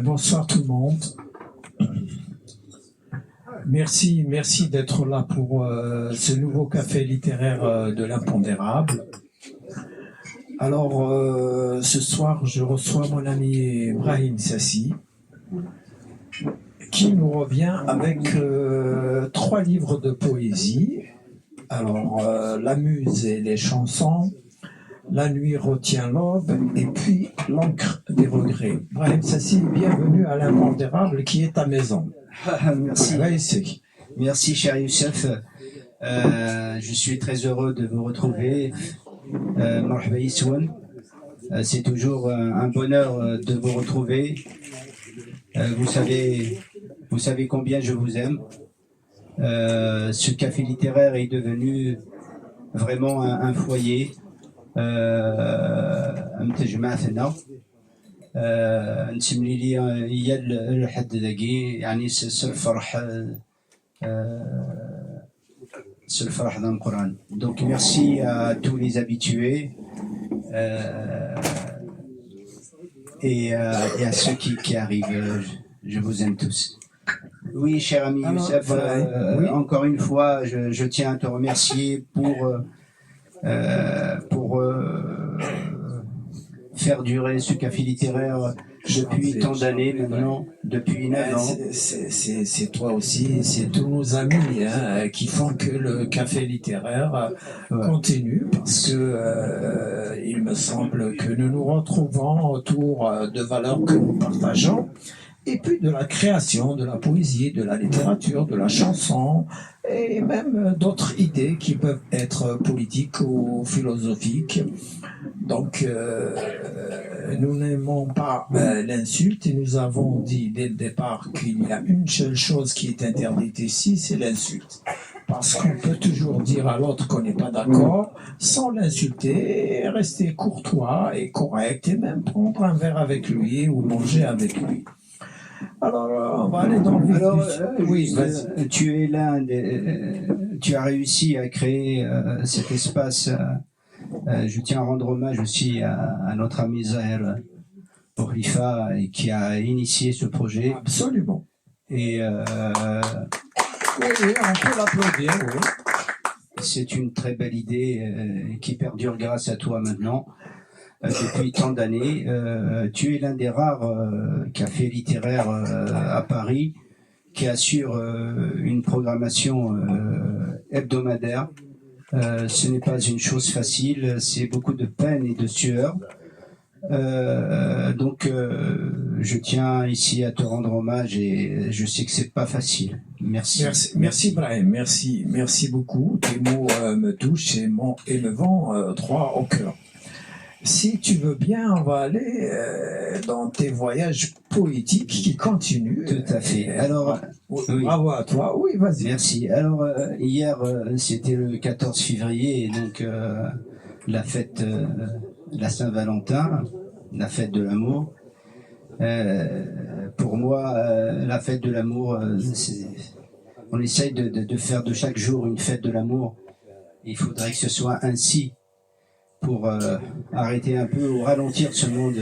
Bonsoir tout le monde. Merci d'être là pour ce nouveau café littéraire de l'impondérable. Alors, ce soir, je reçois mon ami Brahim Sassi, qui nous revient avec 3 livres de poésie. Alors, La Muse et les chansons, La nuit retient l'aube, et puis L'encre des regrets. Brahim Sassi, bienvenue à l'impondérable qui est ta maison. Merci. Merci, cher Youssef. Je suis très heureux de vous retrouver. Marhaba Yiswan. C'est toujours un bonheur de vous retrouver. Vous savez combien je vous aime. Ce café littéraire est devenu vraiment un foyer. نسمي لي هي الحد ذاكي يعني الفرح dans le Coran. Donc merci à tous les habitués et à ceux qui arrivent. Je vous aime tous. Oui, cher ami Youssef, oui. Encore une fois, je tiens à te remercier pour faire durer ce café littéraire depuis tant d'années maintenant, depuis 9 ans. C'est toi aussi, c'est tous nos amis qui font que le café littéraire continue, parce que il me semble que nous nous retrouvons autour de valeurs que nous partageons, et puis de la création, de la poésie, de la littérature, de la chanson, et même d'autres idées qui peuvent être politiques ou philosophiques. Donc, nous n'aimons pas l'insulte, et nous avons dit dès le départ qu'il y a une seule chose qui est interdite ici, c'est l'insulte. Parce qu'on peut toujours dire à l'autre qu'on n'est pas d'accord, sans l'insulter, et rester courtois et correct, et même prendre un verre avec lui ou manger avec lui. Alors, on va aller dans le vif oui, tu as réussi à créer cet espace. Je tiens à rendre hommage aussi à notre ami Zahir Bourrifa qui a initié ce projet. Absolument. Et oui, on peut l'applaudir, oui. C'est une très belle idée qui perdure grâce à toi maintenant. Depuis tant d'années, tu es l'un des rares cafés littéraires à Paris qui assure une programmation hebdomadaire. Ce n'est pas une chose facile, c'est beaucoup de peine et de sueur. Donc, je tiens ici à te rendre hommage, et je sais que c'est pas facile. Merci. Merci Brahim, merci beaucoup. Tes mots me touchent et me vont droit au cœur. Si tu veux bien, on va aller dans tes voyages poétiques qui continuent. Tout à fait. Alors, oui. Bravo à toi. Oui, vas-y. Merci. Alors, hier, c'était le 14 février, et donc la fête, la Saint-Valentin, la fête de l'amour. Pour moi, la fête de l'amour, on essaye de faire de chaque jour une fête de l'amour. Il faudrait que ce soit ainsi, pour arrêter un peu ou ralentir ce monde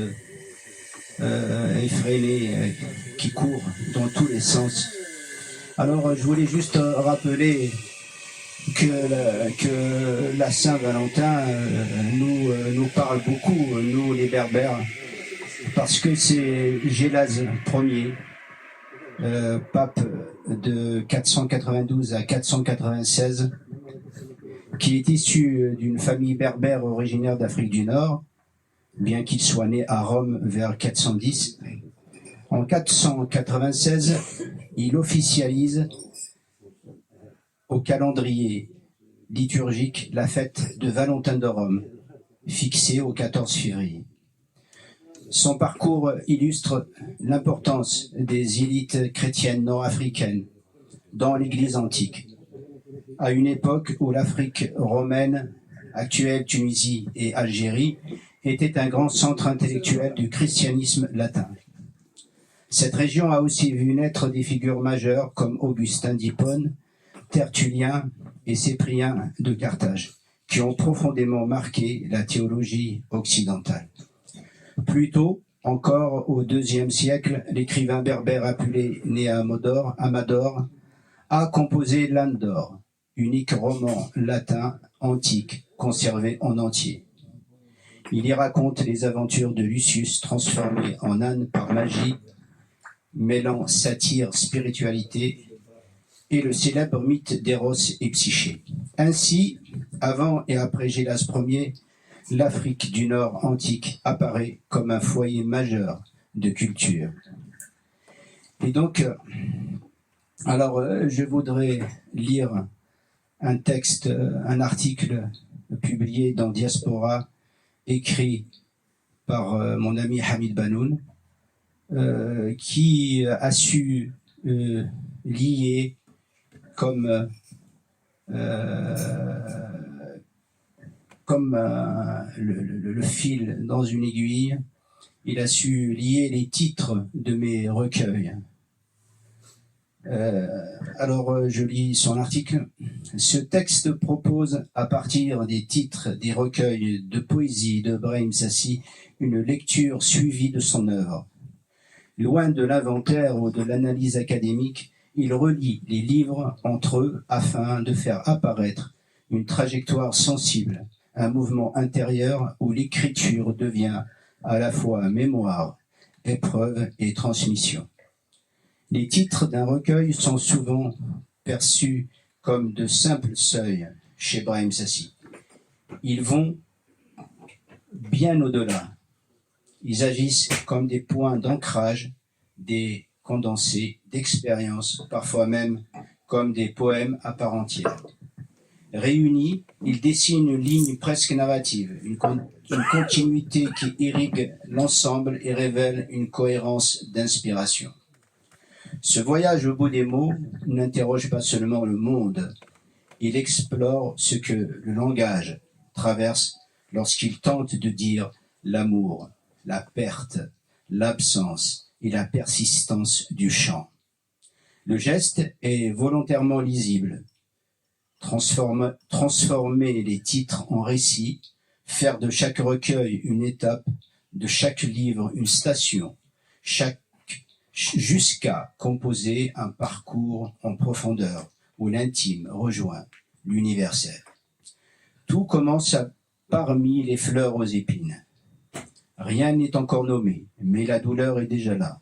effréné qui court dans tous les sens. Alors, je voulais juste rappeler que la Saint-Valentin nous parle beaucoup, nous les Berbères, parce que c'est Gélase Ier, pape de 492 à 496, qui est issu d'une famille berbère originaire d'Afrique du Nord, bien qu'il soit né à Rome vers 410. En 496, il officialise au calendrier liturgique la fête de Valentin de Rome, fixée au 14 février. Son parcours illustre l'importance des élites chrétiennes nord-africaines dans l'Église antique, à une époque où l'Afrique romaine, actuelle Tunisie et Algérie, était un grand centre intellectuel du christianisme latin. Cette région a aussi vu naître des figures majeures comme Augustin d'Hippone, Tertullien et Cyprien de Carthage, qui ont profondément marqué la théologie occidentale. Plus tôt, Encore au IIe siècle, l'écrivain berbère appelé né à Amador a composé l'Andor, unique roman latin antique conservé en entier. Il y raconte les aventures de Lucius transformé en âne par magie, mêlant satire, spiritualité et le célèbre mythe d'Eros et Psyché. Ainsi, avant et après Gélas Ier, l'Afrique du Nord antique apparaît comme un foyer majeur de culture. Et donc, je voudrais lire un texte, un article publié dans Diaspora, écrit par mon ami Hamid Banoun, qui a su lier comme le fil dans une aiguille, il a su lier les titres de mes recueils. Je lis son article. Ce texte propose, à partir des titres des recueils de poésie de Brahim Sassi, une lecture suivie de son œuvre. Loin de l'inventaire ou de l'analyse académique, il relie les livres entre eux afin de faire apparaître une trajectoire sensible, un mouvement intérieur où l'écriture devient à la fois mémoire, épreuve et transmission. Les titres d'un recueil sont souvent perçus comme de simples seuils chez Brahim Sassi. Ils vont bien au-delà. Ils agissent comme des points d'ancrage, des condensés d'expérience, parfois même comme des poèmes à part entière. Réunis, ils dessinent une ligne presque narrative, une continuité qui irrigue l'ensemble et révèle une cohérence d'inspiration. Ce voyage au bout des mots n'interroge pas seulement le monde, il explore ce que le langage traverse lorsqu'il tente de dire l'amour, la perte, l'absence et la persistance du chant. Le geste est volontairement lisible. Transformer les titres en récits, faire de chaque recueil une étape, de chaque livre une station, jusqu'à composer un parcours en profondeur où l'intime rejoint l'universel. Tout commence parmi les fleurs aux épines. Rien n'est encore nommé, mais la douleur est déjà là,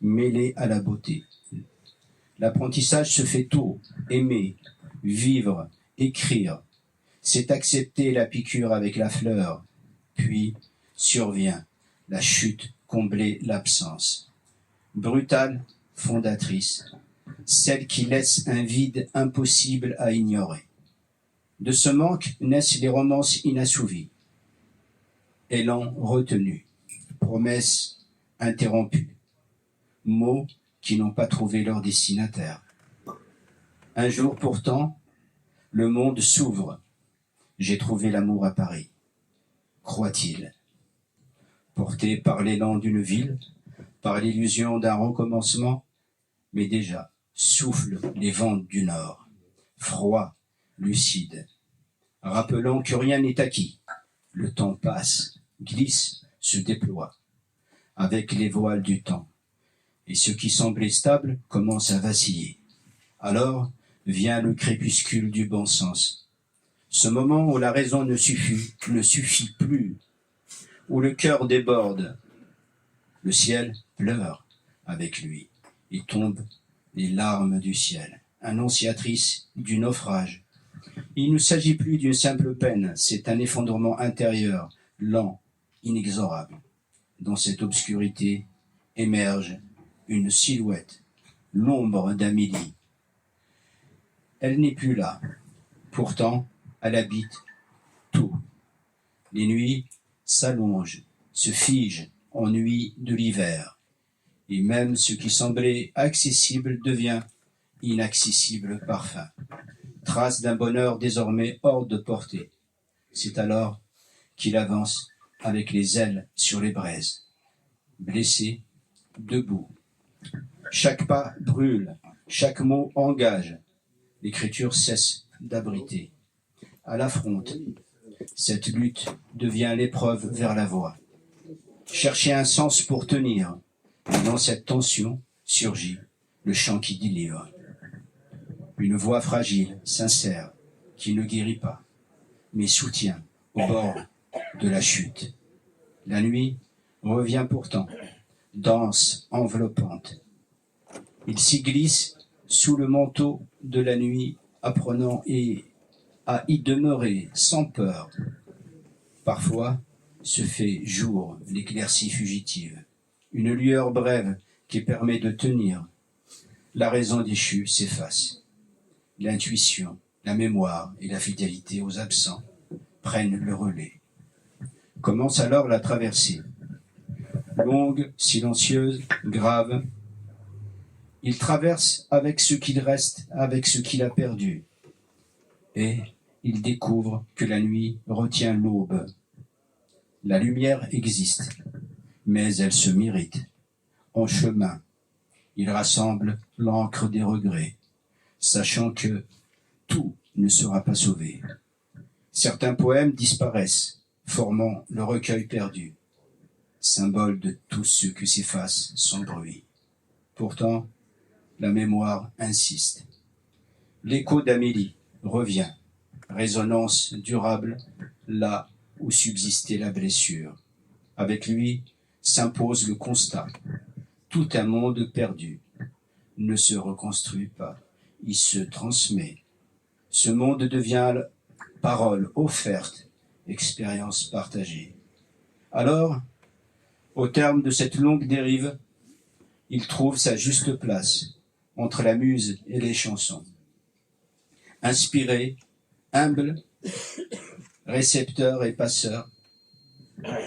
mêlée à la beauté. L'apprentissage se fait tôt, aimer, vivre, écrire. C'est accepter la piqûre avec la fleur, puis survient la chute, combler l'absence. Brutale, fondatrice, celle qui laisse un vide impossible à ignorer. De ce manque naissent les romances inassouvies. Élan retenu, promesses interrompues, mots qui n'ont pas trouvé leur destinataire. Un jour pourtant, le monde s'ouvre. J'ai trouvé l'amour à Paris, croit-il. Porté par l'élan d'une ville, par l'illusion d'un recommencement, mais déjà soufflent les vents du Nord, froid, lucide, rappelant que rien n'est acquis. Le temps passe, glisse, se déploie, avec les voiles du temps, et ce qui semblait stable commence à vaciller. Alors vient le crépuscule du bon sens, ce moment où la raison ne suffit plus, où le cœur déborde. Le ciel pleure avec lui, et tombent les larmes du ciel, annonciatrice du naufrage. Il ne s'agit plus d'une simple peine, c'est un effondrement intérieur, lent, inexorable. Dans cette obscurité émerge une silhouette, l'ombre d'Amélie. Elle n'est plus là, pourtant elle habite tout. Les nuits s'allongent, se figent en nuit de l'hiver, et même ce qui semblait accessible devient inaccessible par fin. Trace d'un bonheur désormais hors de portée. C'est alors qu'il avance avec les ailes sur les braises. Blessé, debout. Chaque pas brûle, chaque mot engage. L'écriture cesse d'abriter. À l'affronte, cette lutte devient l'épreuve vers la voix. chercher un sens pour tenir. Et dans cette tension surgit le chant qui délivre. Une voix fragile, sincère, qui ne guérit pas, mais soutient au bord de la chute. La nuit revient pourtant, dense, enveloppante. Il s'y glisse sous le manteau de la nuit, apprenant à y demeurer sans peur. Parfois se fait jour l'éclaircie fugitive, une lueur brève qui permet de tenir. La raison déchue s'efface. L'intuition, la mémoire et la fidélité aux absents prennent le relais. Commence alors la traversée. Longue, silencieuse, grave. Il traverse avec ce qu'il reste, avec ce qu'il a perdu. Et il découvre que la nuit retient l'aube. La lumière existe, mais elle se mérite. En chemin, il rassemble l'encre des regrets, sachant que tout ne sera pas sauvé. Certains poèmes disparaissent, formant le recueil perdu, symbole de tout ce que s'efface sans bruit. Pourtant, la mémoire insiste. L'écho d'Amélie revient, résonance durable là où subsistait la blessure. Avec lui s'impose le constat. Tout un monde perdu ne se reconstruit pas, il se transmet. Ce monde devient parole offerte, expérience partagée. Alors, au terme de cette longue dérive, il trouve sa juste place entre la muse et les chansons. Inspiré, humble, récepteur et passeur,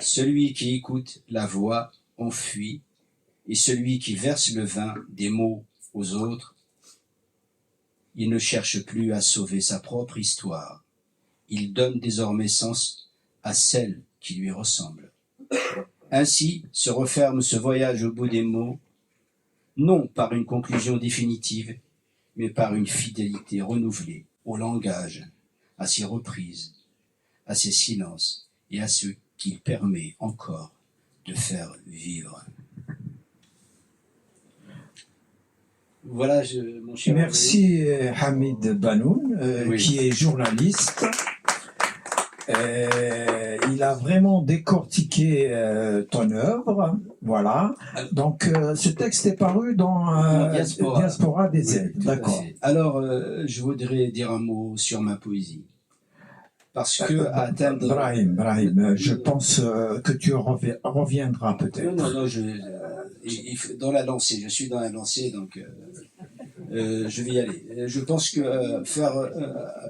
celui qui écoute la voix enfuie et celui qui verse le vin des mots aux autres, il ne cherche plus à sauver sa propre histoire. Il donne désormais sens à celle qui lui ressemble. Ainsi se referme ce voyage au bout des mots, non par une conclusion définitive, mais par une fidélité renouvelée au langage, à ses reprises, à ses silences et à ce qu'il permet encore de faire vivre. Voilà, mon cher. Merci Hamid Banoun, Oui. qui est journaliste. Il a vraiment décortiqué ton œuvre, voilà. Donc ce texte est paru dans Diaspora des Oui, ailes, tout à d'accord. fait. Alors, je voudrais dire un mot sur ma poisie. Parce que atteindre... Brahim, je pense que tu reviendras peut-être. Non, dans la lancée, je suis dans la lancée, donc je vais y aller. Je pense que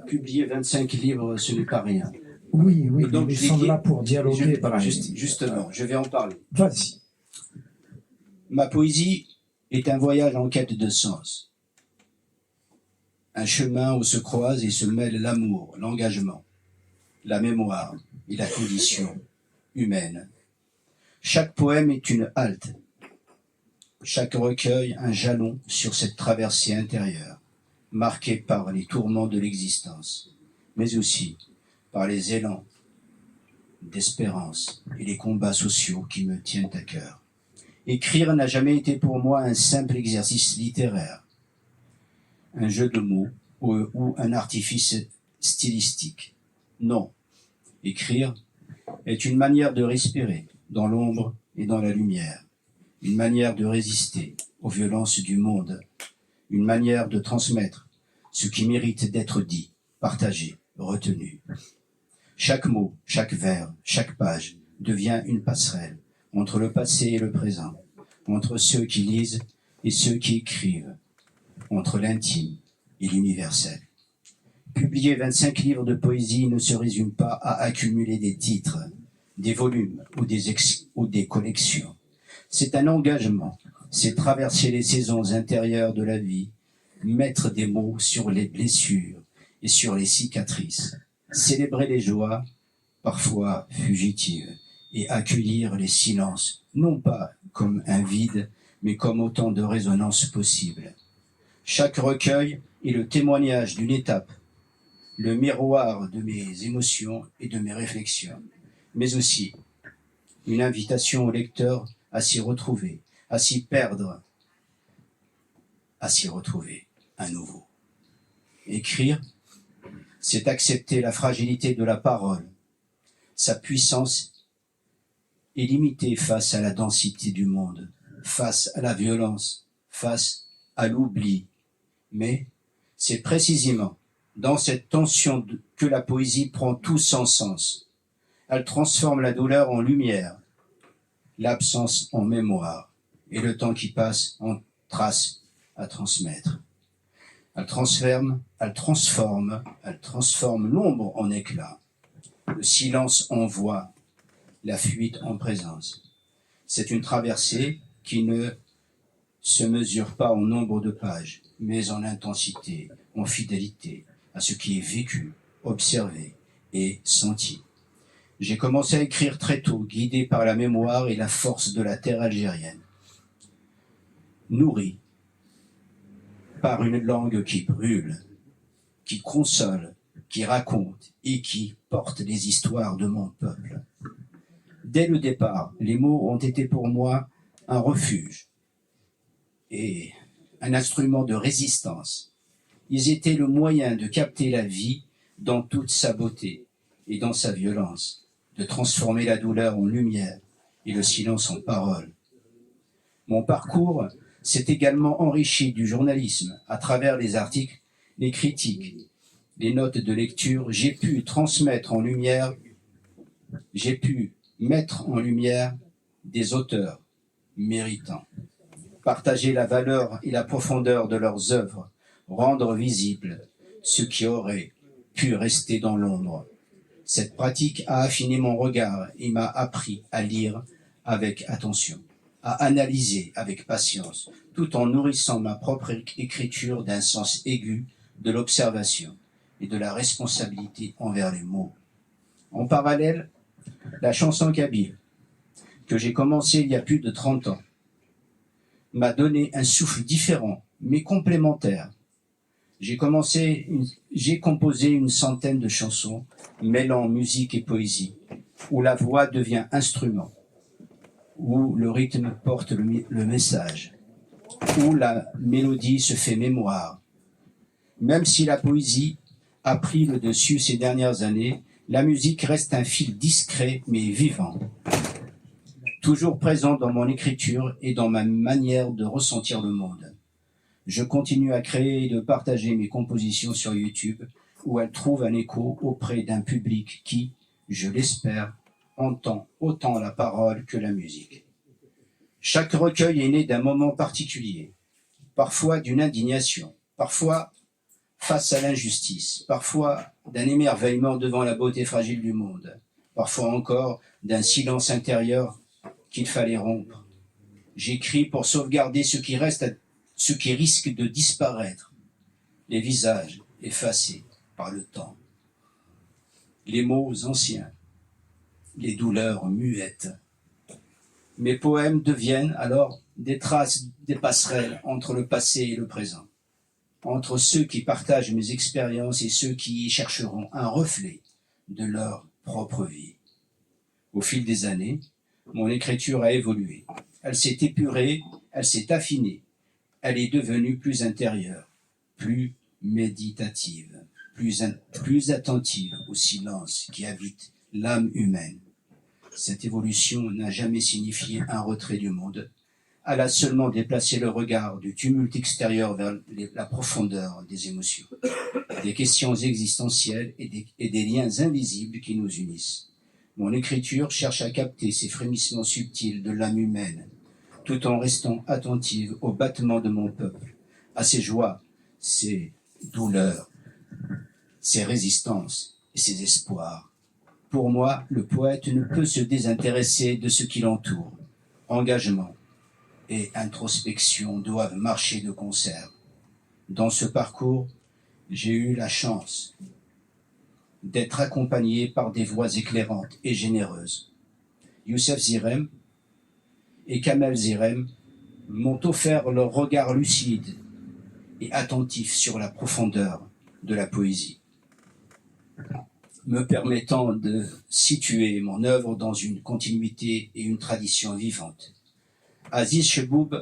publier 25 livres, ce n'est pas rien. Oui, Et donc, nous sommes là pour dialoguer, Brahim. Justement, je vais en parler. Vas-y. Ma poésie est un voyage en quête de sens. Un chemin où se croisent et se mêlent l'amour, l'engagement, la mémoire et la condition humaine. Chaque poème est une halte. Chaque recueil un jalon sur cette traversée intérieure, marquée par les tourments de l'existence, mais aussi par les élans d'espérance et les combats sociaux qui me tiennent à cœur. Écrire n'a jamais été pour moi un simple exercice littéraire, un jeu de mots ou un artifice stylistique. Non, écrire est une manière de respirer dans l'ombre et dans la lumière, une manière de résister aux violences du monde, une manière de transmettre ce qui mérite d'être dit, partagé, retenu. Chaque mot, chaque vers, chaque page devient une passerelle entre le passé et le présent, entre ceux qui lisent et ceux qui écrivent, entre l'intime et l'universel. Publier 25 livres de poésie ne se résume pas à accumuler des titres, des volumes ou des collections. C'est un engagement, c'est traverser les saisons intérieures de la vie, mettre des mots sur les blessures et sur les cicatrices, célébrer les joies, parfois fugitives, et accueillir les silences, non pas comme un vide, mais comme autant de résonances possibles. Chaque recueil est le témoignage d'une étape, le miroir de mes émotions et de mes réflexions, mais aussi une invitation au lecteur à s'y retrouver, à s'y perdre, à s'y retrouver à nouveau. Écrire, c'est accepter la fragilité de la parole. Sa puissance est limitée face à la densité du monde, face à la violence, face à l'oubli. Mais c'est précisément dans cette tension que la poésie prend tout son sens. Elle transforme la douleur en lumière, l'absence en mémoire, et le temps qui passe en trace à transmettre. Elle transforme l'ombre en éclat, le silence en voix, la fuite en présence. C'est une traversée qui ne se mesure pas en nombre de pages, mais en intensité, en fidélité à ce qui est vécu, observé et senti. J'ai commencé à écrire très tôt, guidé par la mémoire et la force de la terre algérienne. Nourri par une langue qui brûle, qui console, qui raconte et qui porte les histoires de mon peuple. Dès le départ, les mots ont été pour moi un refuge et un instrument de résistance. Ils étaient le moyen de capter la vie dans toute sa beauté et dans sa violence, de transformer la douleur en lumière et le silence en parole. Mon parcours s'est également enrichi du journalisme à travers les articles, les critiques, les notes de lecture. J'ai pu mettre en lumière des auteurs méritants, partager la valeur et la profondeur de leurs œuvres, rendre visible ce qui aurait pu rester dans l'ombre. Cette pratique a affiné mon regard et m'a appris à lire avec attention, à analyser avec patience, tout en nourrissant ma propre écriture d'un sens aigu de l'observation et de la responsabilité envers les mots. En parallèle, la chanson kabyle, que j'ai commencée il y a plus de 30 ans, m'a donné un souffle différent, mais complémentaire. J'ai composé une centaine de chansons, mêlant musique et poésie, où la voix devient instrument, où le rythme porte le message, où la mélodie se fait mémoire. Même si la poésie a pris le dessus ces dernières années, la musique reste un fil discret mais vivant, toujours présent dans mon écriture et dans ma manière de ressentir le monde. Je continue à créer et de partager mes compositions sur YouTube, où elles trouvent un écho auprès d'un public qui, je l'espère, entend autant la parole que la musique. Chaque recueil est né d'un moment particulier, parfois d'une indignation, parfois face à l'injustice, parfois d'un émerveillement devant la beauté fragile du monde, parfois encore d'un silence intérieur qu'il fallait rompre. J'écris pour sauvegarder ce qui risque de disparaître, les visages effacés par le temps, les mots anciens, les douleurs muettes. Mes poèmes deviennent alors des traces, des passerelles entre le passé et le présent, entre ceux qui partagent mes expériences et ceux qui y chercheront un reflet de leur propre vie. Au fil des années, mon écriture a évolué. Elle s'est épurée, elle s'est affinée. Elle est devenue plus intérieure, plus méditative, plus attentive au silence qui habite l'âme humaine. Cette évolution n'a jamais signifié un retrait du monde. Elle a seulement déplacé le regard du tumulte extérieur vers la profondeur des émotions, des questions existentielles et des liens invisibles qui nous unissent. Mon écriture cherche à capter ces frémissements subtils de l'âme humaine, tout en restant attentive au battement de mon peuple, à ses joies, ses douleurs, ses résistances et ses espoirs. Pour moi, le poète ne peut se désintéresser de ce qui l'entoure. Engagement et introspection doivent marcher de concert. Dans ce parcours, j'ai eu la chance d'être accompagné par des voix éclairantes et généreuses. Youssef Zirem et Kamel Zirem m'ont offert leur regard lucide et attentif sur la profondeur de la poésie. me permettant de situer mon œuvre dans une continuité et une tradition vivante. Aziz Cheboub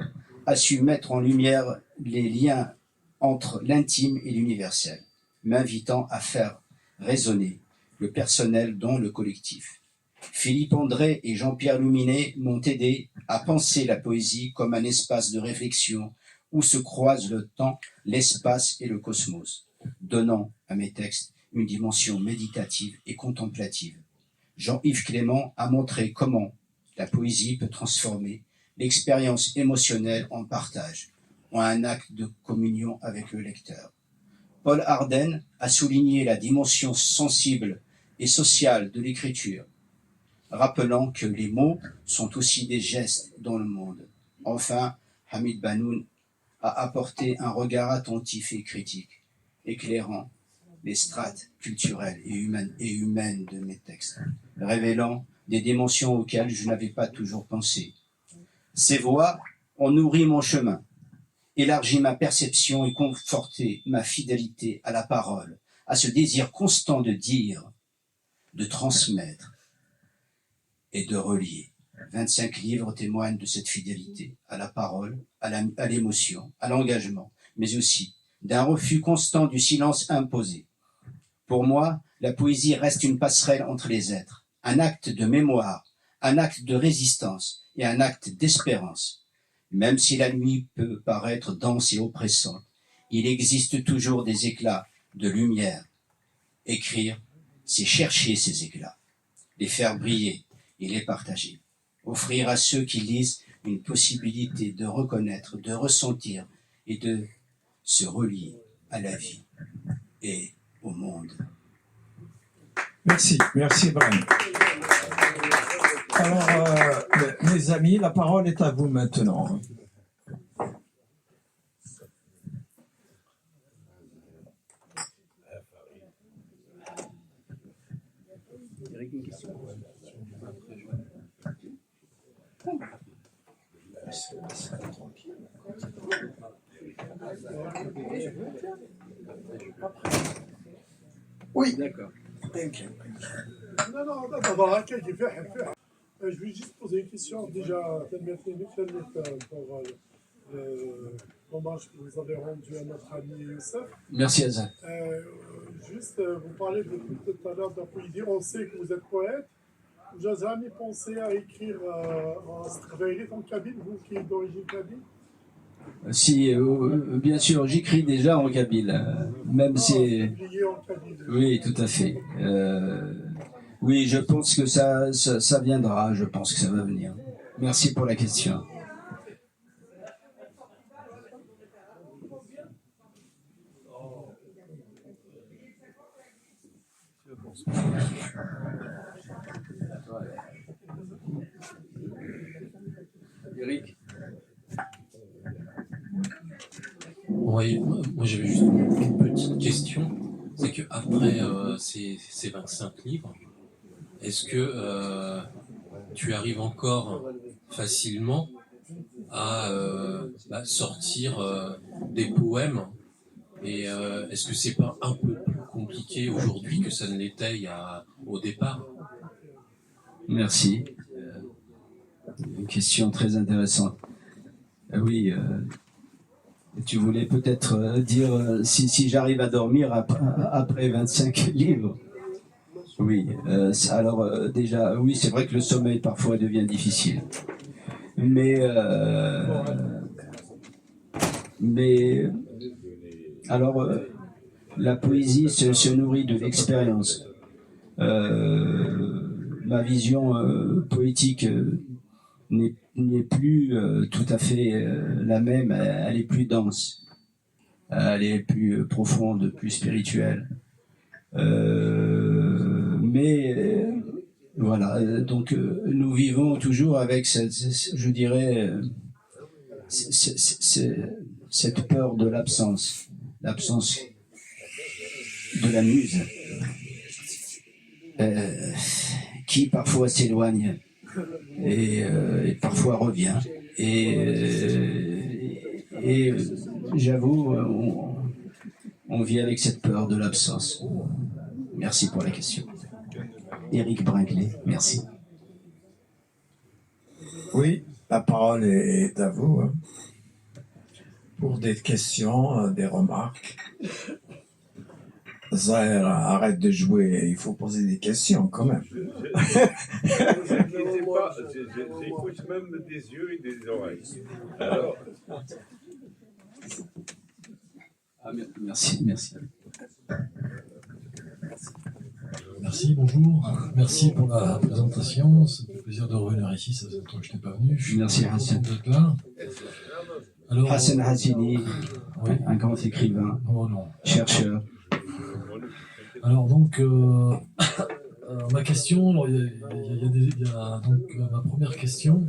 a su mettre en lumière les liens entre l'intime et l'universel, m'invitant à faire résonner le personnel dans le collectif. Philippe André et Jean-Pierre Luminet m'ont aidé à penser la poésie comme un espace de réflexion où se croisent le temps, l'espace et le cosmos, donnant à mes textes une dimension méditative et contemplative. Jean-Yves Clément a montré comment la poésie peut transformer l'expérience émotionnelle en partage, en un acte de communion avec le lecteur. Paul Arden a souligné la dimension sensible et sociale de l'écriture, rappelant que les mots sont aussi des gestes dans le monde. Enfin, Hamid Banoun a apporté un regard attentif et critique, éclairant les strates culturelles et humaines de mes textes, révélant des dimensions auxquelles je n'avais pas toujours pensé. Ces voix ont nourri mon chemin, élargi ma perception et conforté ma fidélité à la parole, à ce désir constant de dire, de transmettre et de relier. 25 livres témoignent de cette fidélité à la parole, à l'émotion, à l'engagement, mais aussi d'un refus constant du silence imposé. Pour moi, la poésie reste une passerelle entre les êtres, un acte de mémoire, un acte de résistance et un acte d'espérance. Même si la nuit peut paraître dense et oppressante, il existe toujours des éclats de lumière. Écrire, c'est chercher ces éclats, les faire briller et les partager. Offrir à ceux qui lisent une possibilité de reconnaître, de ressentir et de se relier à la vie et au monde. Merci Brian. Alors, mes amis, la parole est à vous maintenant. Oui, d'accord. Je vais juste poser une question. Déjà, pour l'hommage que vous avez rendu à notre ami Youssef. Merci Azan. Vous parlez tout à l'heure de la poésie. On sait que vous êtes poète. Vous n'avez jamais pensé à écrire en kabyle, vous qui êtes d'origine kabyle? Si, bien sûr, j'écris déjà en kabyle, même si... Oui, tout à fait. Oui, je pense que ça viendra, je pense que ça va venir. Merci pour la question. Eric? Oui, moi j'avais juste une petite question. C'est qu'après ces 25 livres, est-ce que tu arrives encore facilement à sortir des poèmes? Et est-ce que c'est pas un peu plus compliqué aujourd'hui que ça ne l'était au départ? Merci. Une question très intéressante. Oui, tu voulais peut-être dire si j'arrive à dormir après 25 livres. Oui, alors déjà, oui, c'est vrai que le sommeil parfois devient difficile. Mais alors, la poésie se nourrit de l'expérience. Ma vision poétique n'est plus tout à fait la même, elle est plus dense, elle est plus profonde, plus spirituelle. Mais voilà, donc nous vivons toujours avec je dirais, cette peur de l'absence de la muse, qui parfois s'éloigne et parfois revient. Et j'avoue, on vit avec cette peur de l'absence. Merci pour la question. Éric Brinkley. Merci. Oui, la parole est à vous, hein, pour des questions, des remarques. Zahir, arrête de jouer, il faut poser des questions quand même. Ne vous inquiétez pas, j'écoute même des yeux et des oreilles. Alors, Merci. Merci, bonjour. Merci pour la présentation. C'est un plaisir de revenir ici. Ça faisait longtemps que je n'étais pas venu. Je suis Merci, content Hassan. d'être là. Alors, Hassan Hassini, oui. un grand écrivain, Oh non. chercheur. Alors donc, ma question, alors, il y a donc ma première question.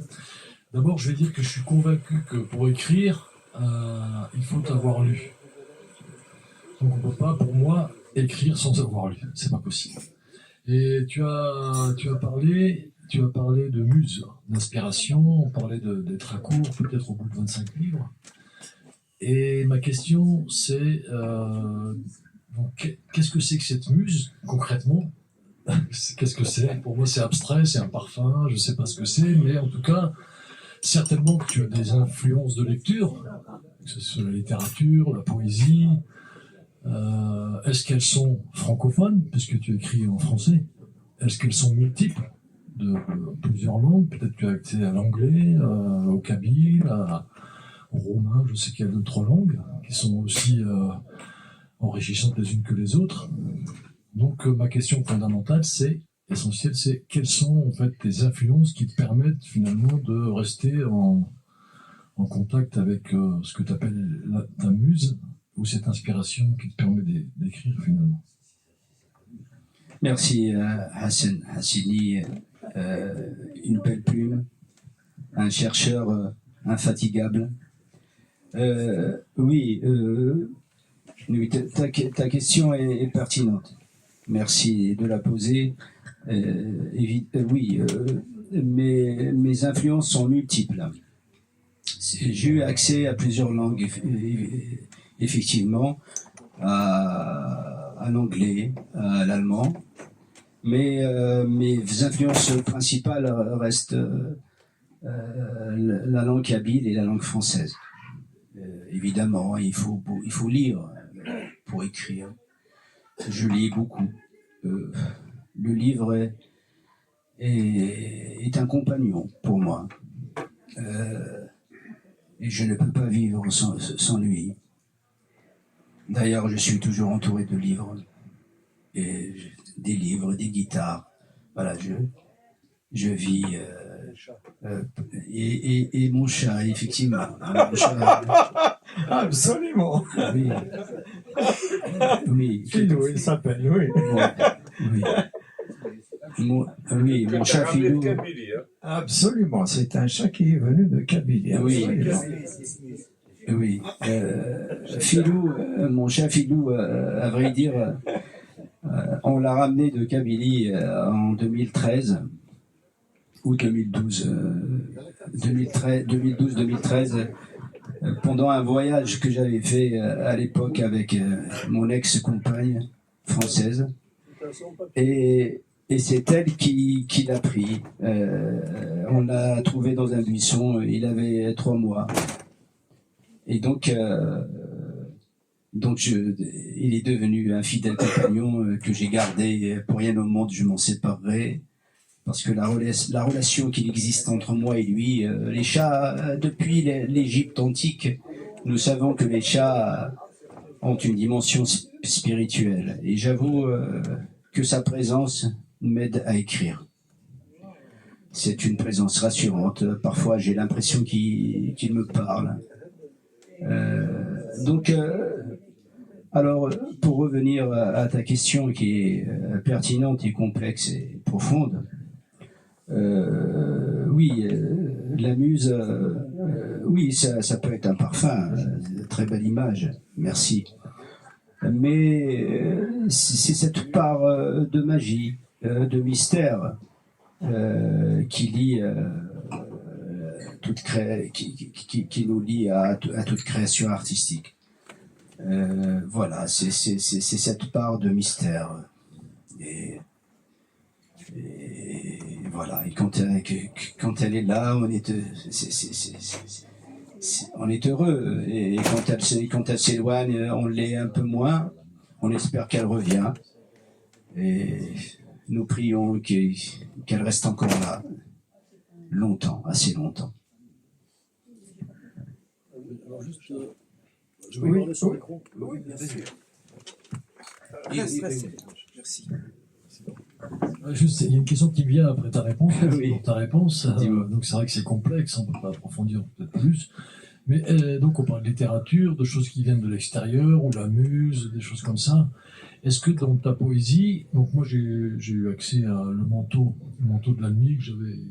D'abord, je vais dire que je suis convaincu que pour écrire, il faut avoir lu. Donc on ne peut pas, pour moi, écrire sans avoir lu. C'est pas possible. Et tu as parlé de muse, d'inspiration, on parlait d'être à court, peut-être au bout de 25 livres. Et ma question, c'est donc, qu'est-ce que c'est que cette muse, concrètement? Qu'est-ce que c'est? Pour moi, c'est abstrait, c'est un parfum, je ne sais pas ce que c'est, mais en tout cas, certainement que tu as des influences de lecture, que ce soit la littérature, la poésie. Est-ce qu'elles sont francophones, puisque tu écris en français? Est-ce qu'elles sont multiples, de plusieurs langues? Peut-être que tu as accès à l'anglais, au kabyle, au roumain, je sais qu'il y a 2-3 langues qui sont aussi enrichissantes les unes que les autres. Donc ma question fondamentale, essentielle, c'est quelles sont en fait tes influences qui te permettent finalement de rester en contact avec ce que tu appelles ta muse, ou cette inspiration qui te permet d'écrire finalement. Merci Hassan Hassini, une belle plume, un chercheur infatigable. Oui, ta question est pertinente. Merci de la poser. Oui, mes influences sont multiples. J'ai eu accès à plusieurs langues, effectivement, à l'anglais, à l'allemand, mais mes influences principales restent la langue kabyle et la langue française. Évidemment, il faut lire pour écrire. Je lis beaucoup. Le livre est un compagnon pour moi. Et je ne peux pas vivre sans lui. D'ailleurs, je suis toujours entouré de livres, et des livres, des guitares. Voilà, je vis. Et mon chat, effectivement. Mon chat, Absolument. oui. Oui. Filou, il s'appelle, oui. Oui, mon chat Filou. Absolument, c'est un chat qui est venu de Kabylie. Oui. Oui. Filou, mon chat Filou, à vrai dire, on l'a ramené de Kabylie en 2013 ou 2012. 2012-2013, pendant un voyage que j'avais fait à l'époque avec mon ex-compagne française. Et c'est elle qui l'a pris. On l'a trouvé dans un buisson, il avait 3 mois. Et donc il est devenu un fidèle compagnon que j'ai gardé. Pour rien au monde, je m'en séparerai. Parce que la relation qu'il existe entre moi et lui, les chats, depuis l'Égypte antique, nous savons que les chats ont une dimension spirituelle. Et j'avoue que sa présence m'aide à écrire. C'est une présence rassurante. Parfois, j'ai l'impression qu'il me parle. Alors, pour revenir à ta question qui est pertinente et complexe et profonde, oui, la muse, oui, ça peut être un parfum, très belle image, merci. Mais c'est cette part de magie, de mystère qui lie qui nous lie à toute création artistique. Voilà, c'est cette part de mystère. Et Et voilà. Et quand elle est là, on est heureux. Et quand elle s'éloigne, on l'est un peu moins. On espère qu'elle revient. Et nous prions qu'elle reste encore là longtemps, assez longtemps. Alors juste, je vais parler sur le micro. Oui, bien sûr. Merci. Juste, il y a une question qui vient après ta réponse. Oui. Pour ta réponse, donc c'est vrai que c'est complexe, on ne peut pas approfondir peut-être plus. Mais donc on parle de littérature, de choses qui viennent de l'extérieur, ou la muse, des choses comme ça. Est-ce que dans ta poésie, donc moi j'ai eu accès à le manteau de la nuit que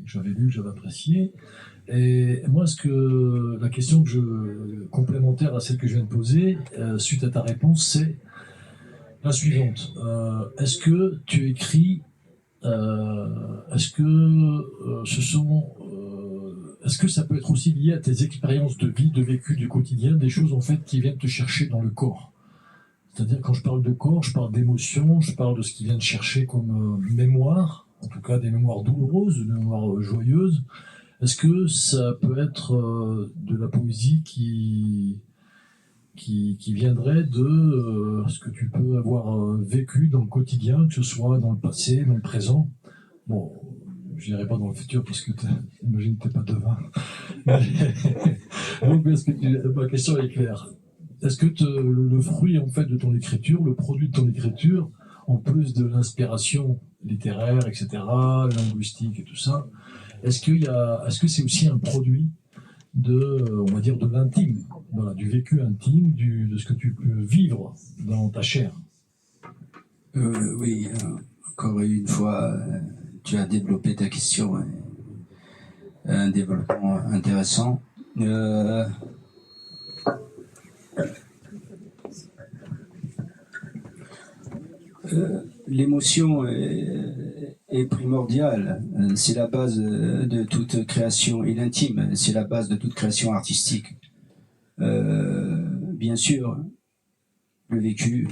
j'avais lu, que j'avais apprécié. Et moi, la question complémentaire à celle que je viens de poser, suite à ta réponse, c'est la suivante. Est-ce que tu écris, est-ce que ça peut être aussi lié à tes expériences de vie, de vécu du quotidien, des choses en fait qui viennent te chercher dans le corps? C'est-à-dire, quand je parle de corps, je parle d'émotions, je parle de ce qui vient te chercher comme mémoire, en tout cas des mémoires douloureuses, des mémoires joyeuses. Est-ce que ça peut être de la poésie qui viendrait de ce que tu peux avoir vécu dans le quotidien, que ce soit dans le passé, dans le présent? Bon, je n'irai pas dans le futur parce que j'imagine que tu n'es pas devin. Donc, ma question est claire. Est-ce que le fruit en fait de ton écriture, le produit de ton écriture, en plus de l'inspiration littéraire, etc., linguistique et tout ça, est-ce que c'est aussi un produit on va dire, de l'intime, voilà, du vécu intime, de ce que tu peux vivre dans ta chair? Oui, encore une fois, tu as développé ta question, un développement intéressant. L'émotion est primordiale, c'est la base de toute création, et l'intime, c'est la base de toute création artistique. Bien sûr, le vécu,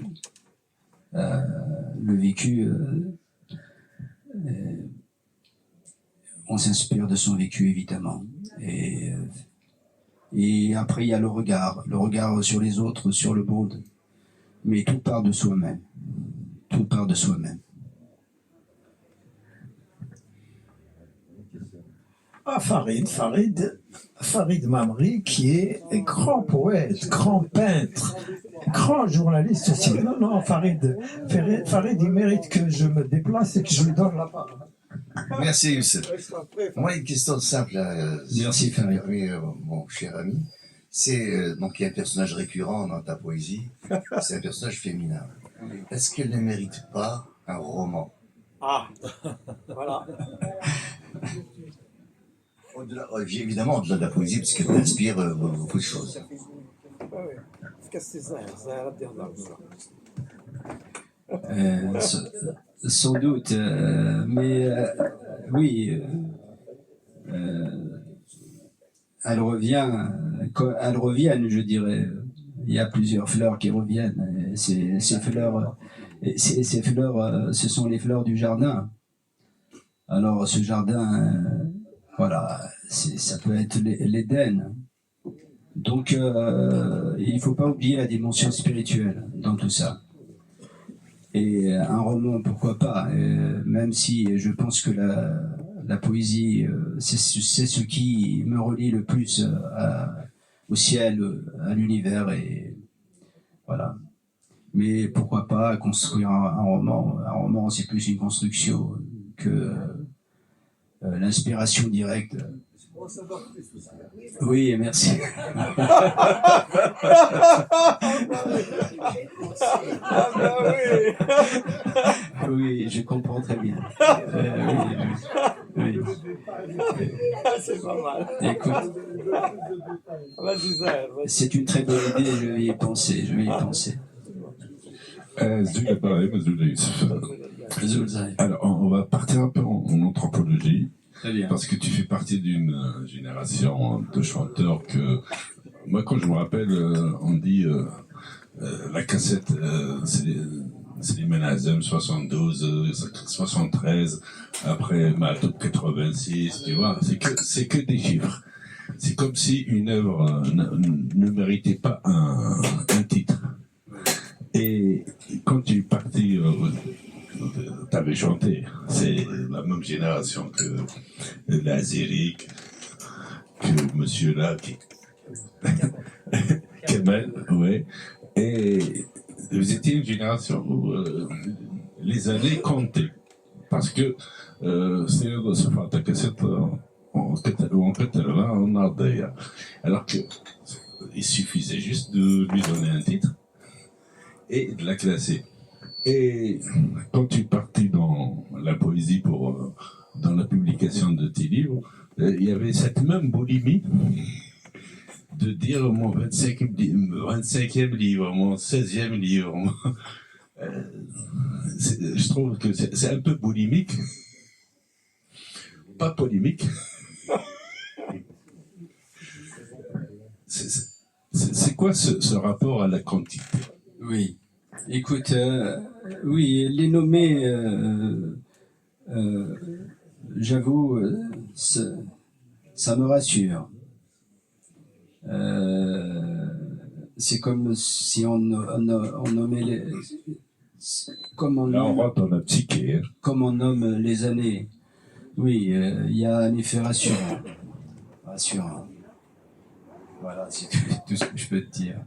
on s'inspire de son vécu évidemment, et après il y a le regard sur les autres, sur le monde, mais tout part de soi-même. Tout part de soi-même. Farid Mamri, qui est grand poète, grand peintre, grand journaliste aussi. Non, Farid, il mérite que je me déplace et que je lui donne la parole. Merci, Youssef. Moi, une question simple. Merci, Farid. Mon cher ami. C'est donc il y a un personnage récurrent dans ta poésie. C'est un personnage féminin. Est-ce qu'elle ne mérite pas un roman? Ah, voilà. Évidemment, au-delà de la poésie, parce qu'elle inspire beaucoup de choses. Sans doute, mais oui, elles reviennent, je dirais. Il y a plusieurs fleurs qui reviennent. Ces fleurs, ce sont les fleurs du jardin. Alors, ce jardin, voilà, ça peut être l'Éden. Donc, il ne faut pas oublier la dimension spirituelle dans tout ça. Et un roman, pourquoi pas, même si je pense que la poésie, c'est ce qui me relie le plus au ciel, à l'univers, et voilà. Mais pourquoi pas construire un roman? Un roman, c'est plus une construction que l'inspiration directe. Oui, merci. Oui, je comprends très bien. Oui. C'est pas mal. Écoute, c'est une très bonne idée, je vais y penser. Alors, on va partir un peu en anthropologie. Très bien. Parce que tu fais partie d'une génération de chanteurs que... Moi, quand je me rappelle, on dit la cassette, Slimane Azem 72, 73, après Matoub 86, tu vois, c'est que des chiffres. C'est comme si une œuvre ne méritait pas un titre. Et quand tu es parti, t'avais chanté. C'est la même génération que l'Azérique, que monsieur là, Kemal, ouais. Et vous étiez une génération où les années comptaient. Parce que c'est de ce fait que c'est en Ardèche. Alors que il suffisait juste de lui donner un titre et de la classer. Et quand tu es parti dans la poésie dans la publication de tes livres, il y avait cette même boulimie de dire mon 25e livre, mon 16e livre. Je trouve que c'est un peu boulimique, pas polémique. C'est quoi ce rapport à la quantité? Oui. Écoute, oui, les nommer, j'avoue, ça me rassure. C'est comme si on nommait Là, on rentre dans la psyché. Hein. Comme on nomme les années. Oui, il y a un effet rassurant. Voilà, c'est tout ce que je peux te dire.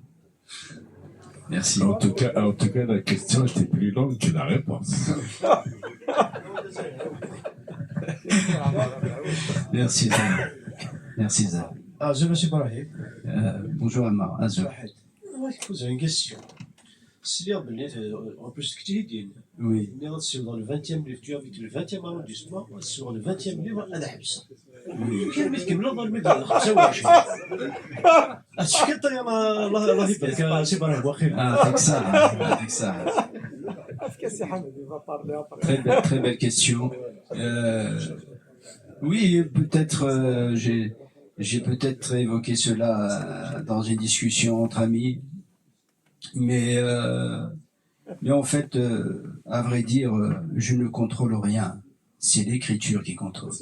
Merci. En tout cas, la question était plus longue que la réponse. Merci, Zah. Merci, Zah. Azul, monsieur Brahim. Bonjour, Ammar. Azul. Je vais te poser une question. Si en plus que tu dis, oui. Dans le 20e livre, tu as vu le 20e arrondissement, sur le 20e livre, à la Habsa. Oui. كان متكمل ظل مدة 25 هادشي كيطير الله يبارك سي ابراهيم واخيرا Avec ça. Très belle question. Oui, peut-être j'ai peut-être évoqué cela dans une discussion entre amis, mais en fait, à vrai dire, je ne contrôle rien. C'est l'écriture qui contrôle.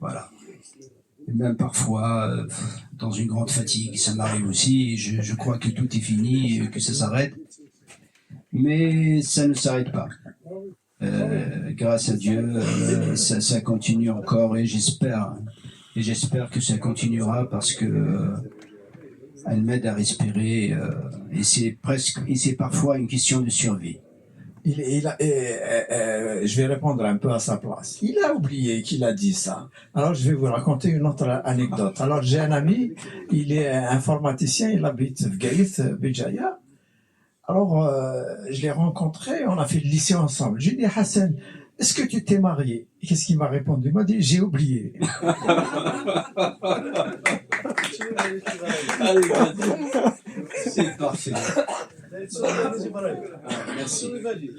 Voilà. Et même parfois, dans une grande fatigue, ça m'arrive aussi. Je crois que tout est fini, que ça s'arrête. Mais ça ne s'arrête pas. Grâce à Dieu, ça continue encore et j'espère que ça continuera parce que elle m'aide à respirer et c'est parfois une question de survie. Je vais répondre un peu à sa place. Il a oublié qu'il a dit ça. Alors, je vais vous raconter une autre anecdote. Alors, j'ai un ami, il est informaticien, il habite Fgaït, Béjaïa. Alors, je l'ai rencontré, on a fait le lycée ensemble. J'ai dit, Hassan, est-ce que tu t'es marié? Qu'est-ce qu'il m'a répondu? Il m'a dit, j'ai oublié. C'est parfait.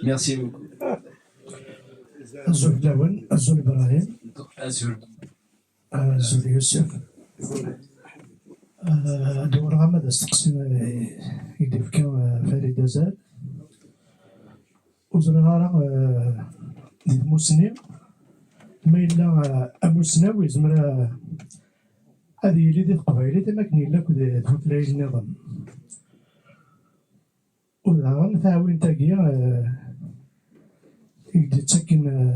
Merci beaucoup. Azul Lawan, Azul Ibrahim, Azul Youssef. دور غامض استقسم يدير كان فريد أزال وزرغارة ديال موسني ما إلا أموسناوي زمرا هذه اللي ديال قبايلي تما كاين إلا كود تفوتلاي النظام ودغا ثاوين تاكيا يدي تسكن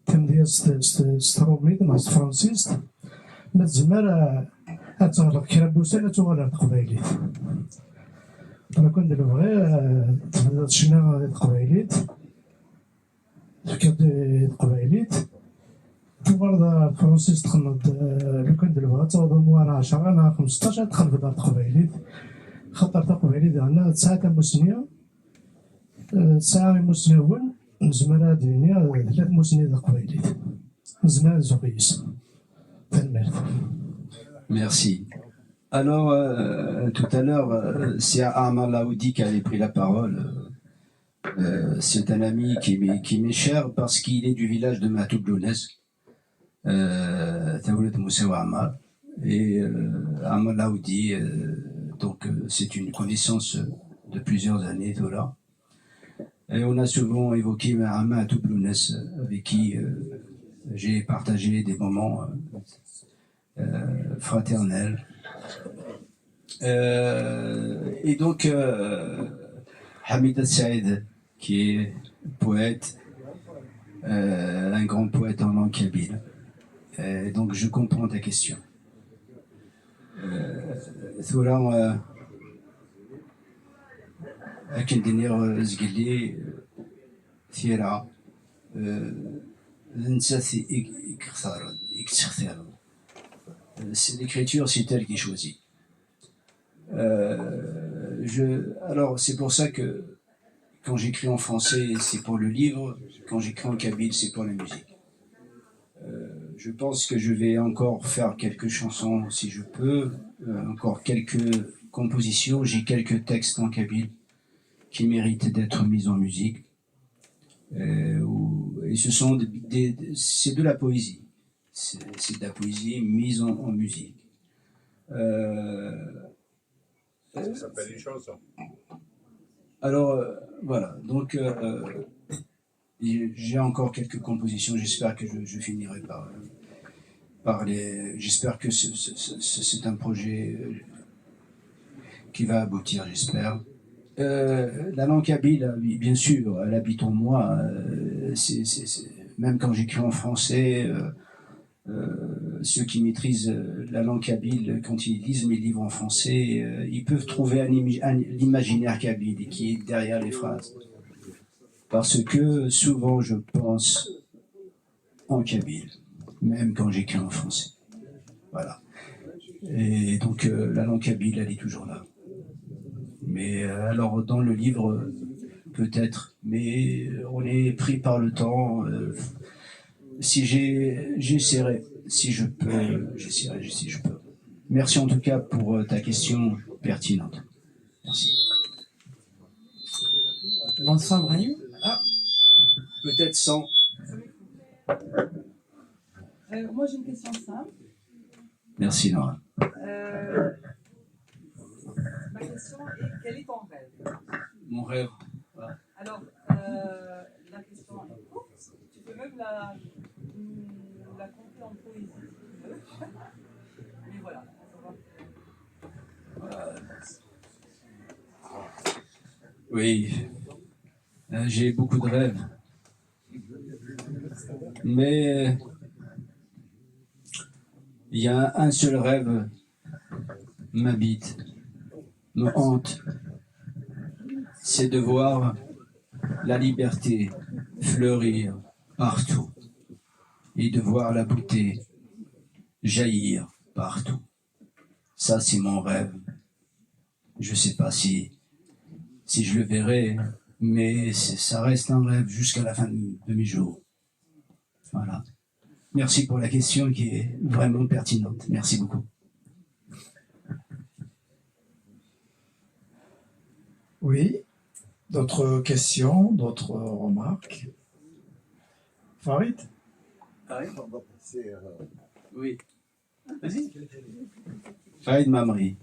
تمديا ستروميد مع فرانسيس ما تزمر أتغلق كرابوسة أتغلق قبايليت أنا كنت نبغي تفضل شنا قبايليت فكرت قبايليت تبرد فرانسيس تخلط لو كنت نبغي تغلق موارا 10 أنا 15 تخلط في دار قبايليت خطر قبايليت أنا ساعة مسنية ساعة مسنيون نزمر دينيا 3 مسنية قبايليت نزمر زوقيس تنمرت. Merci. Alors, tout à l'heure, c'est Ammar Laoudi qui avait pris la parole. C'est un ami qui m'est cher parce qu'il est du village de Matoublounès, Taoulet Moussewa Ammar. Et Ammar Laoudi, donc c'est une connaissance de plusieurs années, voilà. Et on a souvent évoqué Ahmad Toublounes, avec qui j'ai partagé des moments fraternels. Et donc, Hamida Saïd, qui est poète, un grand poète en langue kabyle. Donc, je comprends ta question. ثورة أكن دنيا زقلي ثيرا نسات l'écriture, c'est elle qui choisit. Alors, c'est pour ça que quand j'écris en français, c'est pour le livre. Quand j'écris en kabyle, c'est pour la musique. Je pense que je vais encore faire quelques chansons, si je peux, encore quelques compositions. J'ai quelques textes en kabyle qui méritent d'être mis en musique. Et ce sont c'est de la poésie. C'est de la poésie mise en musique. Ça s'appelle une chanson. Alors, voilà. Donc, j'ai encore quelques compositions. J'espère que je finirai par les. J'espère que c'est un projet qui va aboutir, j'espère. La langue kabyle, bien sûr, elle habite en moi. Même quand j'écris en français, ceux qui maîtrisent la langue kabyle, quand ils lisent mes livres en français, ils peuvent trouver l'imaginaire kabyle qui est derrière les phrases. Parce que souvent je pense en kabyle, même quand j'écris en français. Voilà. Et donc la langue kabyle, elle est toujours là. Mais alors dans le livre, peut-être, mais on est pris par le temps. Si j'essaierai, si je peux, j'essaierai si je peux. Merci en tout cas pour ta question pertinente. Merci. Bonsoir Brahim. Peut-être sans. Moi j'ai une question simple. Merci Nora. Ma question est quel est ton rêve? Mon rêve. Voilà. Alors, la question est courte. Tu peux même la compter en poésie si tu veux. Mais voilà. Oui. J'ai beaucoup de rêves. Mais il y a un seul rêve m'habite, me hante. C'est de voir la liberté fleurir partout et de voir la beauté jaillir partout. Ça, c'est mon rêve. Je ne sais pas si je le verrai, mais ça reste un rêve jusqu'à la fin de mes jours. Voilà. Merci pour la question qui est vraiment pertinente. Merci beaucoup. Oui. D'autres questions, d'autres remarques? Farid? Oui. Vas-y. Farid Mamri.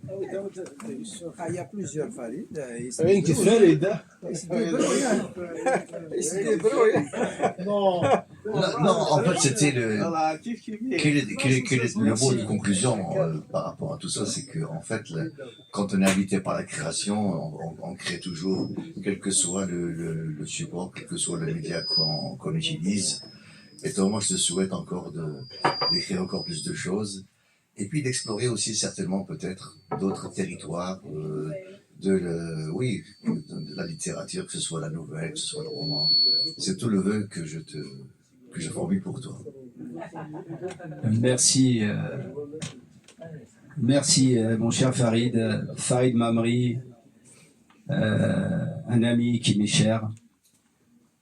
Il y a plusieurs Farid. Non. Non, en fait, c'était quel est le mot de conclusion par rapport à tout ça, c'est que en fait, quand on est invité par la création, on crée toujours, quel que soit le support, quel que soit le média qu'on utilise. Et moi, je te souhaite encore d'écrire encore plus de choses. Et puis d'explorer aussi certainement peut-être d'autres territoires, de la littérature, que ce soit la nouvelle, que ce soit le roman. C'est tout le vœu que je formule pour toi. Merci, mon cher Farid Mamri, un ami qui m'est cher.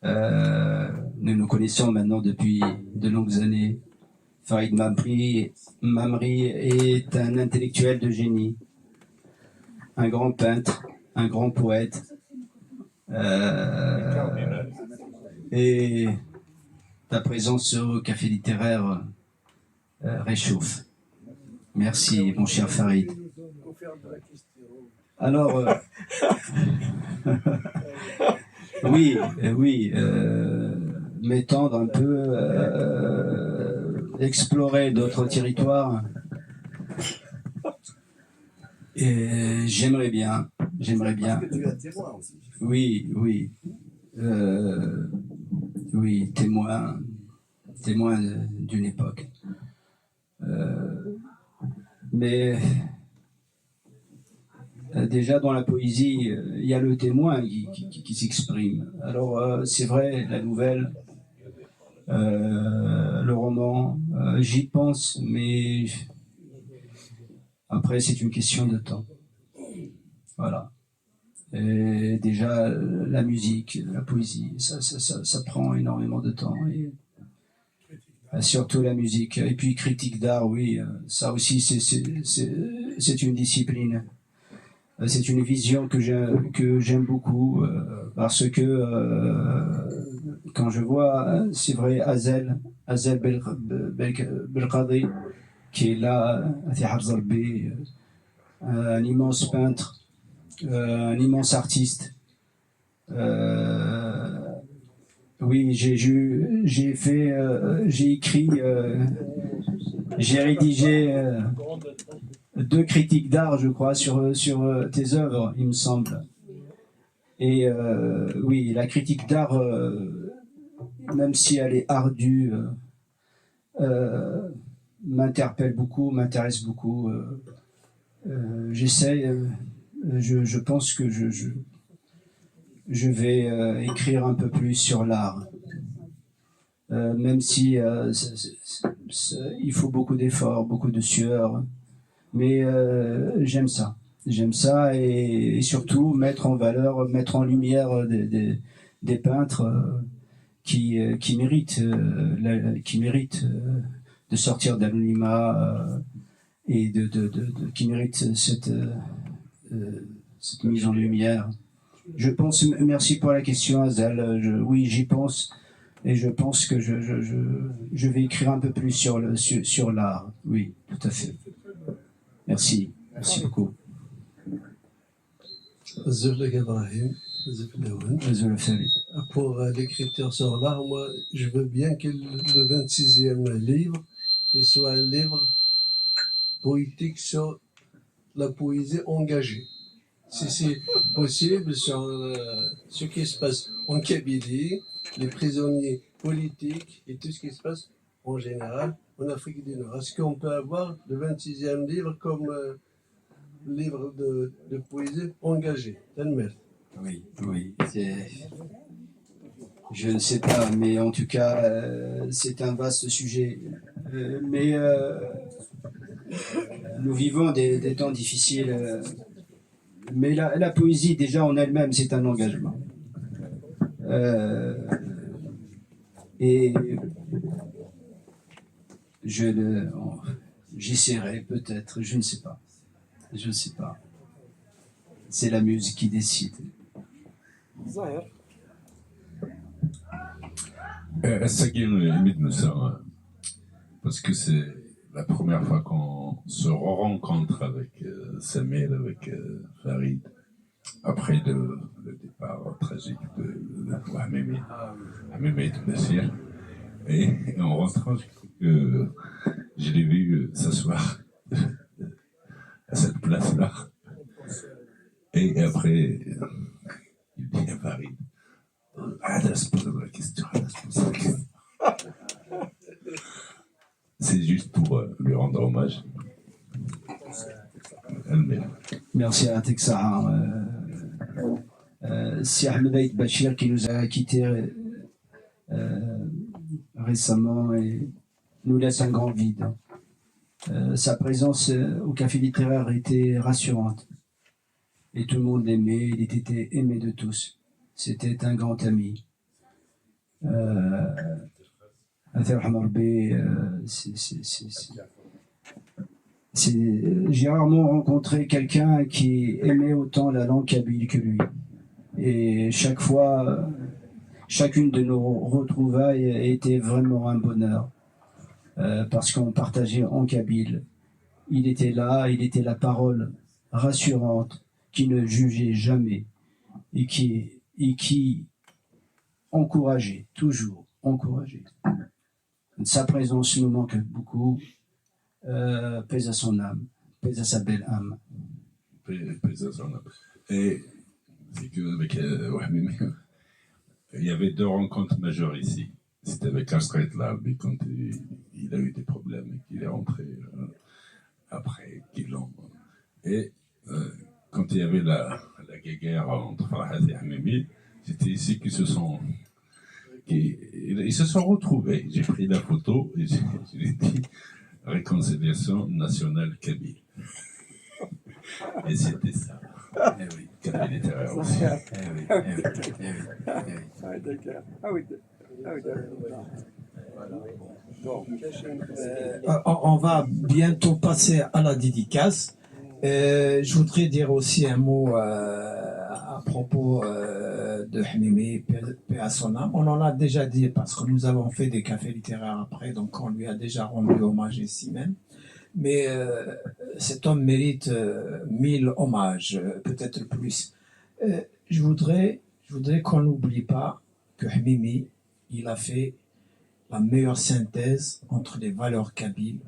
Nous nous connaissons maintenant depuis de longues années. Farid Mamri est un intellectuel de génie, un grand peintre, un grand poète. Et ta présence au café littéraire réchauffe. Merci, mon cher Farid. Alors, Oui, m'étendre un peu, explorer d'autres territoires. Et j'aimerais bien. Parce que tu es témoin aussi. Oui. Oui, témoin d'une époque. Mais déjà dans la poésie, il y a le témoin qui s'exprime. Alors c'est vrai, la nouvelle, le roman, j'y pense, mais après c'est une question de temps. Voilà. Et déjà la musique, la poésie, ça prend énormément de temps. Et surtout la musique. Et puis critique d'art, oui, ça aussi c'est une discipline. C'est une vision que j'aime beaucoup parce que quand je vois, c'est vrai, Azel Belkadi, qui est là, un immense peintre, un immense artiste. Oui, j'ai écrit, j'ai rédigé 2 critiques d'art, je crois, sur tes œuvres, il me semble. Et oui, la critique d'art, même si elle est ardue, m'interpelle beaucoup, m'intéresse beaucoup. J'essaie, je pense que je vais écrire un peu plus sur l'art. Même si il faut beaucoup d'efforts, beaucoup de sueur. Mais j'aime ça et surtout mettre en valeur, mettre en lumière des peintres qui méritent de sortir d'anonymat et qui méritent cette mise en lumière. Je pense, merci pour la question Azal, oui j'y pense et je pense que je vais écrire un peu plus sur l'art, oui, tout à fait. Merci beaucoup. Pour l'écriture sur l'art, moi, je veux bien que le 26e livre il soit un livre poétique sur la poésie engagée. Si c'est possible, sur ce qui se passe en Kabylie, les prisonniers politiques et tout ce qui se passe en général en Afrique du Nord. Est-ce qu'on peut avoir le 26e livre comme livre de poésie engagé? Oui. Je ne sais pas, mais en tout cas, c'est un vaste sujet. Mais nous vivons des temps difficiles. Mais la poésie, déjà en elle-même, c'est un engagement. Et j'essaierai peut-être, je ne sais pas. C'est la musique qui décide. Parce que c'est la première fois qu'on se rencontre avec Samir, avec Farid, après le départ tragique de Hamid Bassir. Et en rentrant, je l'ai vu s'asseoir à cette place-là. Et après, il dit à Farid, se pose la question. C'est juste pour lui rendre hommage. Merci à Texar. C'est Ahmed Bachir qui nous a quittés récemment et nous laisse un grand vide. Sa présence au café littéraire était rassurante. Et tout le monde l'aimait, il était aimé de tous. C'était un grand ami. J'ai rarement rencontré quelqu'un qui aimait autant la langue kabyle que lui. Et chaque fois, chacune de nos retrouvailles était vraiment un bonheur. Parce qu'on partageait en kabyle. Il était là, il était la parole rassurante, qui ne jugeait jamais et qui encourager, toujours encourager. Sa présence nous manque beaucoup. Pèse à son âme, pèse à sa belle âme. Pèse à son âme. Et c'est qu'avec Wahmimi, il y avait 2 rencontres majeures ici. C'était avec Astrid Larbi quand il a eu des problèmes et qu'il est rentré après qu'il l'ont. Et quand il y avait la guerre entre Farhat et Hamimi, c'était ici qu'ils se sont retrouvés. J'ai pris la photo et je lui ai dit réconciliation nationale kabyle. Et c'était ça. Eh oui, kabyle littéraire aussi. On va bientôt passer à la dédicace. Je voudrais dire aussi un mot à propos de Hamimi, paix à son âme. On en a déjà dit parce que nous avons fait des cafés littéraires après, donc on lui a déjà rendu hommage ici même. Mais cet homme mérite 1000 hommages, peut-être plus. Je voudrais qu'on n'oublie pas que Hamimi, il a fait la meilleure synthèse entre les valeurs kabyles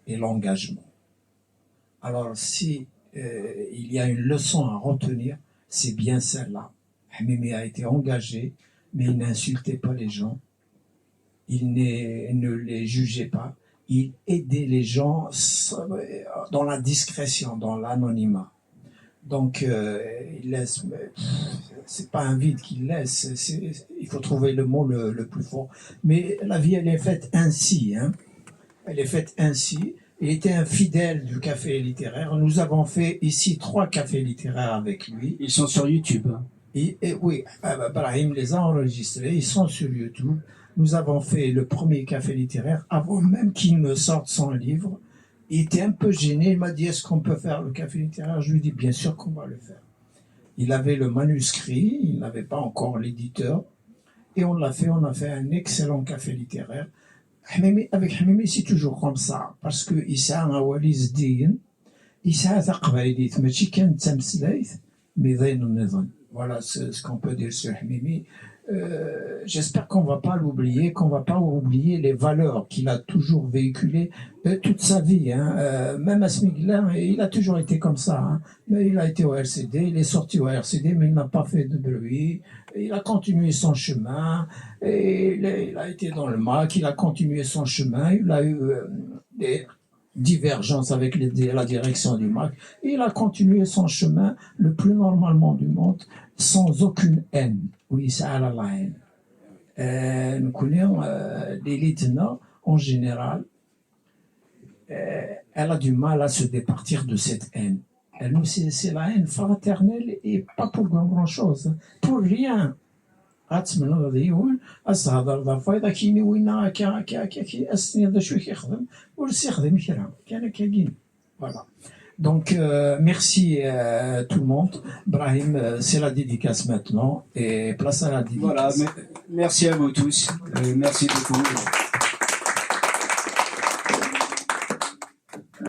et l'engagement. Alors, si il y a une leçon à retenir, c'est bien celle-là. Hamimi a été engagé, mais il n'insultait pas les gens, il ne les jugeait pas, il aidait les gens dans la discrétion, dans l'anonymat. Donc, il laisse, c'est pas un vide qu'il laisse, il faut trouver le mot le plus fort. Mais la vie, elle est faite ainsi, hein. Elle est faite ainsi. Il était un fidèle du café littéraire. Nous avons fait ici 3 cafés littéraires avec lui. Ils sont sur YouTube. Et oui, Brahim les a enregistrés, ils sont sur YouTube. Nous avons fait le premier café littéraire avant même qu'il ne sorte son livre. Il était un peu gêné, il m'a dit est-ce qu'on peut faire le café littéraire? Je lui ai dit bien sûr qu'on va le faire. Il avait le manuscrit, il n'avait pas encore l'éditeur. Et on l'a fait, on a fait un excellent café littéraire. Avec Hamimi, c'est toujours comme ça, parce que Issa a waliz din, Issa a taqbaylit, machi kan tamslayt, mais dhayn an-nizam. Voilà ce qu'on peut dire sur Hamimi. J'espère qu'on va pas l'oublier, qu'on va pas oublier les valeurs qu'il a toujours véhiculées toute sa vie. Hein. Même à Smigler, il a toujours été comme ça. Hein. Mais il a été au RCD, il est sorti au RCD, mais il n'a pas fait de bruit. Il a continué son chemin. Et il a été dans le MAC, il a continué son chemin. Il a eu des divergences avec la direction du MAC. Et il a continué son chemin le plus normalement du monde, sans aucune haine. Oui, ça a la haine. Nous connaissons l'élite en général. Elle a du mal à se départir de cette haine. Nous, c'est la haine fraternelle et pas pour grand-chose. Pour rien. Voilà. Donc, merci tout le monde. Brahim, c'est la dédicace maintenant et place à la dédicace. Voilà, merci à vous tous. Merci beaucoup.